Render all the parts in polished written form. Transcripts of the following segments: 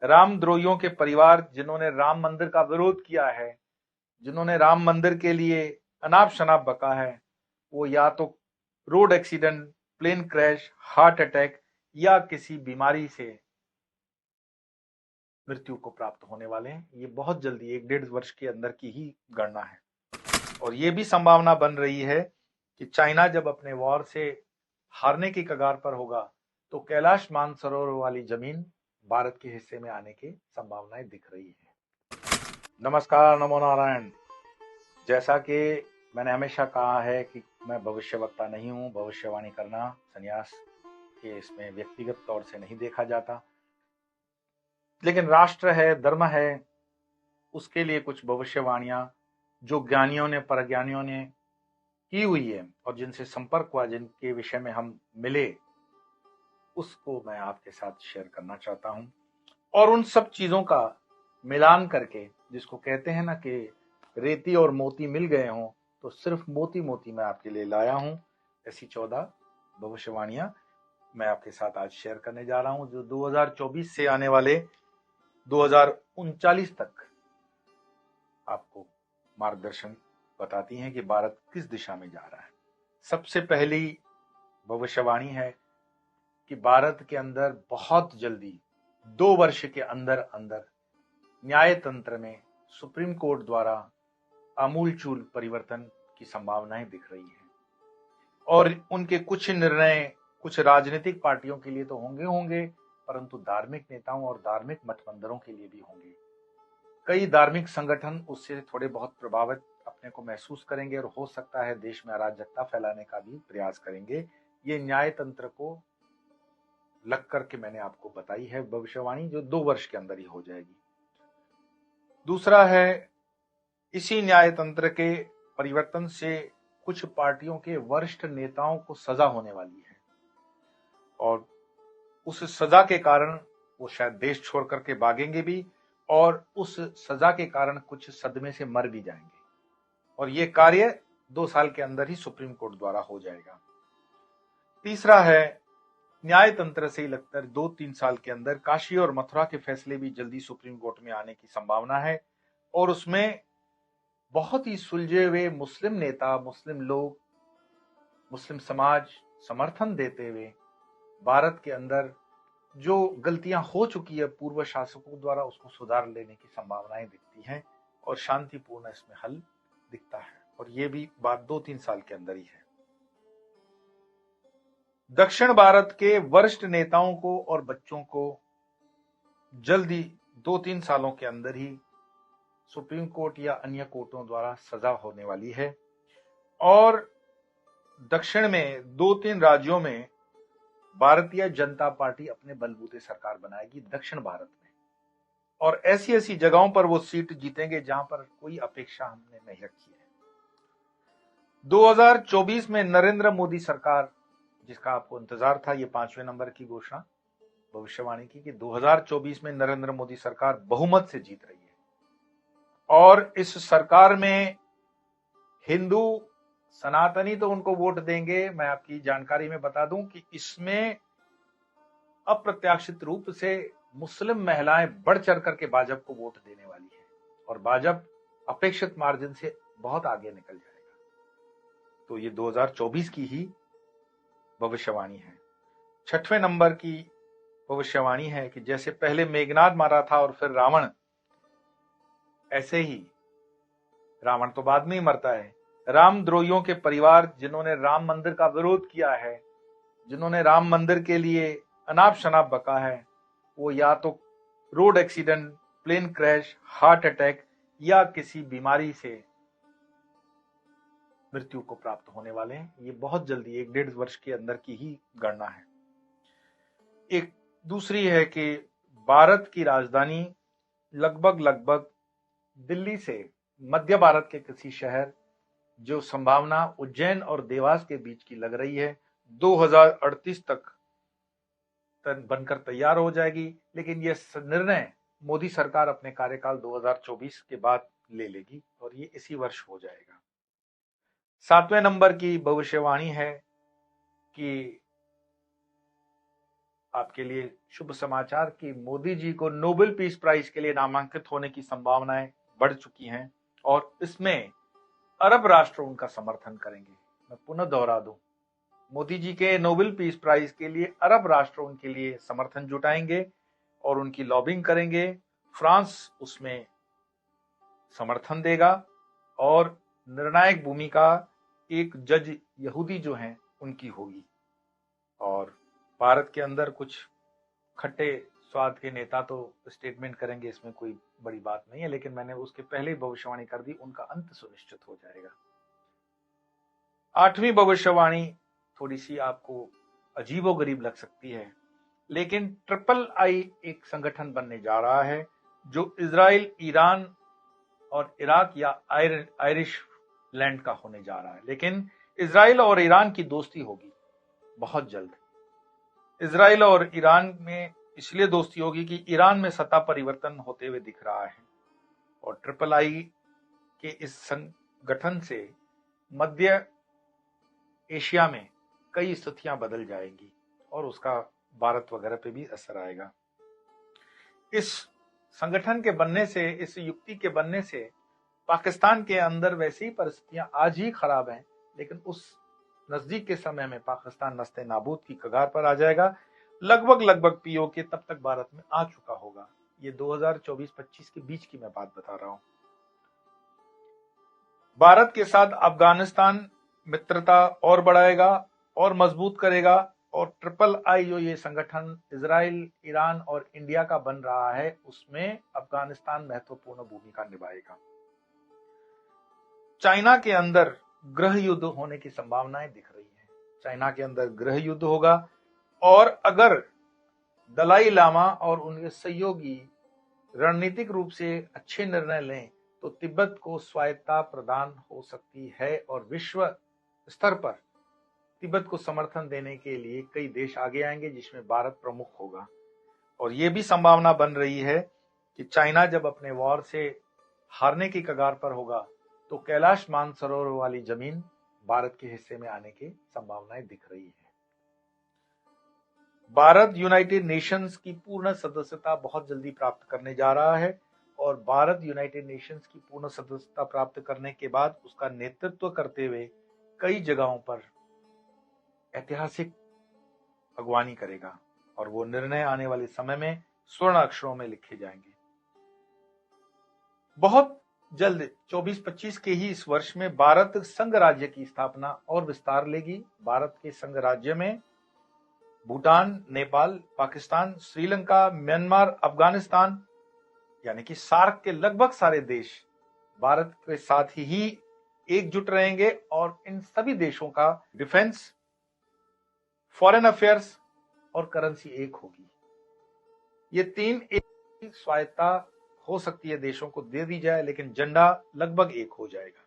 रामद्रोहियों के परिवार जिन्होंने राम मंदिर का विरोध किया है, जिन्होंने राम मंदिर के लिए अनाप शनाप बका है, वो या तो road accident, plane crash, heart attack या किसी बीमारी से मृत्यु को प्राप्त होने वाले हैं। ये बहुत जल्दी 1-1.5 वर्ष के अंदर की ही गणना है। और ये भी संभावना बन रही है कि चाइना जब अपने वॉर से हारने की कगार पर होगा तो कैलाश मानसरोवर वाली जमीन भारत के हिस्से में आने की संभावनाएं दिख रही है। नमस्कार, नमो नारायण। जैसा कि मैंने हमेशा कहा है कि मैं भविष्यवक्ता नहीं हूं, भविष्यवाणी करना संन्यास के इसमें व्यक्तिगत तौर से नहीं देखा जाता, लेकिन राष्ट्र है, धर्म है, उसके लिए कुछ भविष्यवाणियां जो ज्ञानियों ने, परज्ञानियों ने की हुई है और जिनसे संपर्क हुआ, जिनके विषय में हम मिले, उसको मैं आपके साथ शेयर करना चाहता हूं। और उन सब चीजों का मिलान करके, जिसको कहते हैं ना कि रेती और मोती मिल गए हों, तो सिर्फ मोती मोती मैं आपके लिए लाया हूं। ऐसी 14 भविष्यवाणियां मैं आपके साथ आज शेयर करने जा रहा हूं, जो 2024 से आने वाले 2039 तक आपको मार्गदर्शन बताती हैं कि भारत किस दिशा में जा रहा है। सबसे पहली भविष्यवाणी है कि भारत के अंदर बहुत जल्दी 2 वर्ष के अंदर अंदर न्याय तंत्र में सुप्रीम कोर्ट द्वारा आमूलचूल परिवर्तन की संभावनाएं दिख रही हैं। और उनके कुछ निर्णय कुछ राजनीतिक पार्टियों के लिए तो होंगे, परंतु धार्मिक नेताओं और धार्मिक मठ मंदिरों के लिए भी होंगे। कई धार्मिक संगठन उससे थोड़े बहुत प्रभावित अपने को महसूस करेंगे और हो सकता है देश में अराजकता फैलाने का भी प्रयास करेंगे। ये न्याय तंत्र को लग करके मैंने आपको बताई है भविष्यवाणी, जो 2 वर्ष के अंदर ही हो जाएगी। दूसरा है, इसी न्याय तंत्र के परिवर्तन से कुछ पार्टियों के वरिष्ठ नेताओं को सजा होने वाली है और उस सजा के कारण वो शायद देश छोड़ करके भागेंगे भी, और उस सजा के कारण कुछ सदमे से मर भी जाएंगे। और ये कार्य 2 साल के अंदर ही सुप्रीम कोर्ट द्वारा हो जाएगा। तीसरा है, न्याय तंत्र से ही लगता है 2-3 साल के अंदर काशी और मथुरा के फैसले भी जल्दी सुप्रीम कोर्ट में आने की संभावना है। और उसमें बहुत ही सुलझे हुए मुस्लिम नेता, मुस्लिम लोग, मुस्लिम समाज समर्थन देते हुए भारत के अंदर जो गलतियां हो चुकी है पूर्व शासकों द्वारा, उसको सुधार लेने की संभावनाएं दिखती हैं और शांतिपूर्ण इसमें हल दिखता है। और ये भी बात 2-3 साल के अंदर ही है। दक्षिण भारत के वरिष्ठ नेताओं को और बच्चों को जल्दी 2-3 सालों के अंदर ही सुप्रीम कोर्ट या अन्य कोर्टों द्वारा सजा होने वाली है। और दक्षिण में 2-3 राज्यों में भारतीय जनता पार्टी अपने बलबूते सरकार बनाएगी दक्षिण भारत में, और ऐसी ऐसी जगहों पर वो सीट जीतेंगे जहां पर कोई अपेक्षा हमने नहीं रखी है। 2024 में नरेंद्र मोदी सरकार, जिसका आपको इंतजार था, ये 5वें नंबर की घोषणा भविष्यवाणी की कि 2024 में नरेंद्र मोदी सरकार बहुमत से जीत रही है। और इस सरकार में हिंदू सनातनी तो उनको वोट देंगे। मैं आपकी जानकारी में बता दूं कि इसमें अप्रत्याशित रूप से मुस्लिम महिलाएं बढ़ चढ़ करके भाजपा को वोट देने वाली है और भाजपा अपेक्षित मार्जिन से बहुत आगे निकल जाएगा। तो ये 2024 की ही भविष्यवाणी है। 6वें नंबर की भविष्यवाणी है कि जैसे पहले मेघनाद मारा था और फिर रावण, ऐसे ही रावण तो बाद में ही मरता है। रामद्रोहियों के परिवार जिन्होंने राम मंदिर का विरोध किया है, जिन्होंने राम मंदिर के लिए अनाप शनाप बका है, वो या तो road accident, plane crash, heart attack या किसी बीमारी से मृत्यु को प्राप्त होने वाले हैं। ये बहुत जल्दी 1-1.5 वर्ष के अंदर की ही गणना है। एक दूसरी है कि भारत की राजधानी लगभग दिल्ली से मध्य भारत के किसी शहर, जो संभावना उज्जैन और देवास के बीच की लग रही है, 2038 तक बनकर तैयार हो जाएगी। लेकिन यह निर्णय मोदी सरकार अपने कार्यकाल 2024 के बाद ले लेगी और ये इसी वर्ष हो जाएगा। 7वें नंबर की भविष्यवाणी है कि आपके लिए शुभ समाचार कि मोदी जी को नोबेल पीस प्राइज के लिए नामांकित होने की संभावनाएं बढ़ चुकी हैं और इसमें अरब राष्ट्र उनका समर्थन करेंगे। मैं पुनः दोहरा दूं, मोदी जी के नोबेल पीस प्राइज के लिए अरब राष्ट्र उनके लिए समर्थन जुटाएंगे और उनकी लॉबिंग करेंगे। फ्रांस उसमें समर्थन देगा और निर्णायक भूमिका एक जज यहूदी जो हैं उनकी होगी। और भारत के अंदर कुछ खट्टे स्वाद के नेता तो स्टेटमेंट करेंगे, इसमें कोई बड़ी बात नहीं है, लेकिन मैंने उसके पहले ही भविष्यवाणी कर दी, उनका अंत सुनिश्चित हो जाएगा। 8वीं भविष्यवाणी थोड़ी सी आपको अजीबोगरीब लग सकती है, लेकिन ट्रिपल आई एक संगठन बनने जा रहा है जो इजराइल, ईरान और इराक या आयरिश लैंड का होने जा रहा है। लेकिन इजराइल और ईरान की दोस्ती होगी बहुत जल्द। इजराइल और ईरान में इसलिए दोस्ती होगी कि ईरान में सत्ता परिवर्तन होते हुए दिख रहा है और ट्रिपल आई के इस संगठन से मध्य एशिया में कई स्थितियां बदल जाएंगी और उसका भारत वगैरह पे भी असर आएगा। इस संगठन के बनने से, इस युक्ति के बनने से पाकिस्तान के अंदर वैसी ही परिस्थितियां आज ही खराब हैं, लेकिन उस नजदीक के समय में पाकिस्तान नस्ते नाबूद की कगार पर आ जाएगा। लगभग पीओके तब तक भारत में आ चुका होगा। ये 2024-25 के बीच की मैं बात बता रहा हूं। भारत के साथ अफगानिस्तान मित्रता और बढ़ाएगा और मजबूत करेगा और ट्रिपल आई जो ये संगठन इजराइल, ईरान और इंडिया का बन रहा है, उसमें अफगानिस्तान महत्वपूर्ण भूमिका निभाएगा। चाइना के अंदर गृह युद्ध होने की संभावनाएं दिख रही हैं। चाइना के अंदर गृह युद्ध होगा और अगर दलाई लामा और उनके सहयोगी रणनीतिक रूप से अच्छे निर्णय लें तो तिब्बत को स्वायत्तता प्रदान हो सकती है और विश्व स्तर पर तिब्बत को समर्थन देने के लिए कई देश आगे आएंगे, जिसमें भारत प्रमुख होगा। और यह भी संभावना बन रही है कि चाइना जब अपने वॉर से हारने की कगार पर होगा तो कैलाश मानसरोवर वाली जमीन भारत के हिस्से में आने की संभावनाएं दिख रही है। भारत यूनाइटेड नेशंस की पूर्ण सदस्यता बहुत जल्दी प्राप्त करने जा रहा है और भारत यूनाइटेड नेशंस की पूर्ण सदस्यता प्राप्त करने के बाद उसका नेतृत्व करते हुए कई जगहों पर ऐतिहासिक अगवानी करेगा और वो निर्णय आने वाले समय में स्वर्ण अक्षरों में लिखे जाएंगे। बहुत जल्द 24-25 के ही इस वर्ष में भारत संघ राज्य की स्थापना और विस्तार लेगी। भारत के संघ राज्य में भूटान, नेपाल, पाकिस्तान, श्रीलंका, म्यांमार, अफगानिस्तान यानी कि सार्क के लगभग सारे देश भारत के साथ ही एकजुट रहेंगे और इन सभी देशों का डिफेंस, फॉरेन अफेयर्स और करेंसी एक होगी। ये तीन एक स्वायत्ता हो सकती है, देशों को दे दी जाए, लेकिन झंडा लगभग एक हो जाएगा।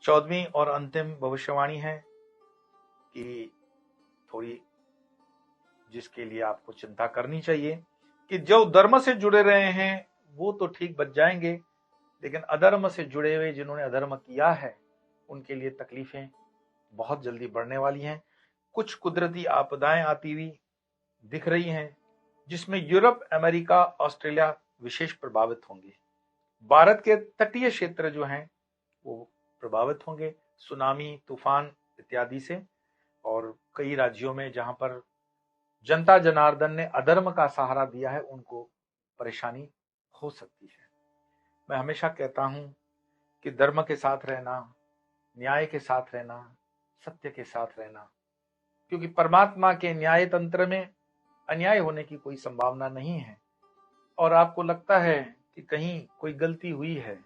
14वीं और अंतिम भविष्यवाणी है कि थोड़ी जिसके लिए आपको चिंता करनी चाहिए कि जो धर्म से जुड़े रहे हैं वो तो ठीक बच जाएंगे, लेकिन अधर्म से जुड़े हुए जिन्होंने अधर्म किया है उनके लिए तकलीफें बहुत जल्दी बढ़ने वाली हैं। कुछ कुदरती आपदाएं आती हुई दिख रही हैं, जिसमें यूरोप, अमेरिका, ऑस्ट्रेलिया विशेष प्रभावित होंगे। भारत के तटीय क्षेत्र जो हैं वो प्रभावित होंगे सुनामी, तूफान इत्यादि से, और कई राज्यों में जहां पर जनता जनार्दन ने अधर्म का सहारा दिया है उनको परेशानी हो सकती है। मैं हमेशा कहता हूं कि धर्म के साथ रहना, न्याय के साथ रहना, सत्य के साथ रहना, क्योंकि परमात्मा के न्याय तंत्र में अन्याय होने की कोई संभावना नहीं है। और आपको लगता है कि कहीं कोई गलती हुई है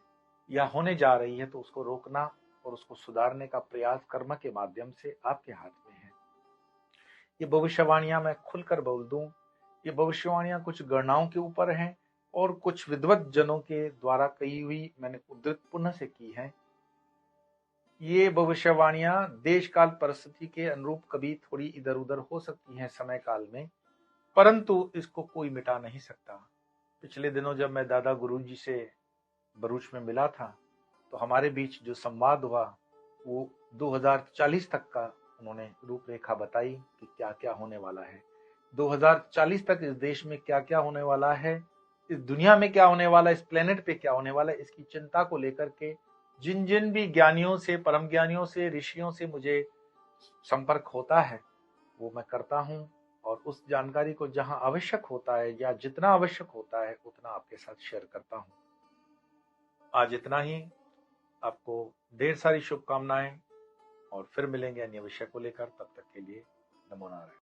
या होने जा रही है तो उसको रोकना और उसको सुधारने का प्रयास कर्म के माध्यम से आपके हाथ में है। ये भविष्यवाणियां मैं खुलकर बोल दूं, ये भविष्यवाणियां कुछ गणनाओं के ऊपर हैं और कुछ विद्वत जनों के द्वारा कही हुई मैंने उद्धृत पुनः से की है। ये भविष्यवाणियां देश काल परिस्थिति के अनुरूप कभी थोड़ी इधर उधर हो सकती हैं समय काल में, परंतु इसको कोई मिटा नहीं सकता। पिछले दिनों जब मैं दादा गुरुजी से भरूच में मिला था तो हमारे बीच जो संवाद हुआ वो 2040 तक का उन्होंने रूपरेखा बताई कि क्या क्या होने वाला है। 2040 तक इस देश में क्या क्या होने वाला है, इस दुनिया में क्या होने वाला है, इस प्लेनेट पे क्या होने वाला है, इसकी चिंता को लेकर के जिन जिन भी ज्ञानियों से, परम ज्ञानियों से, ऋषियों से मुझे संपर्क होता है वो मैं करता हूँ, और उस जानकारी को जहां आवश्यक होता है या जितना आवश्यक होता है उतना आपके साथ शेयर करता हूँ। आज इतना ही। आपको ढेर सारी शुभकामनाएं, और फिर मिलेंगे अन्य विषय को लेकर। तब तक के लिए नमो नारायण।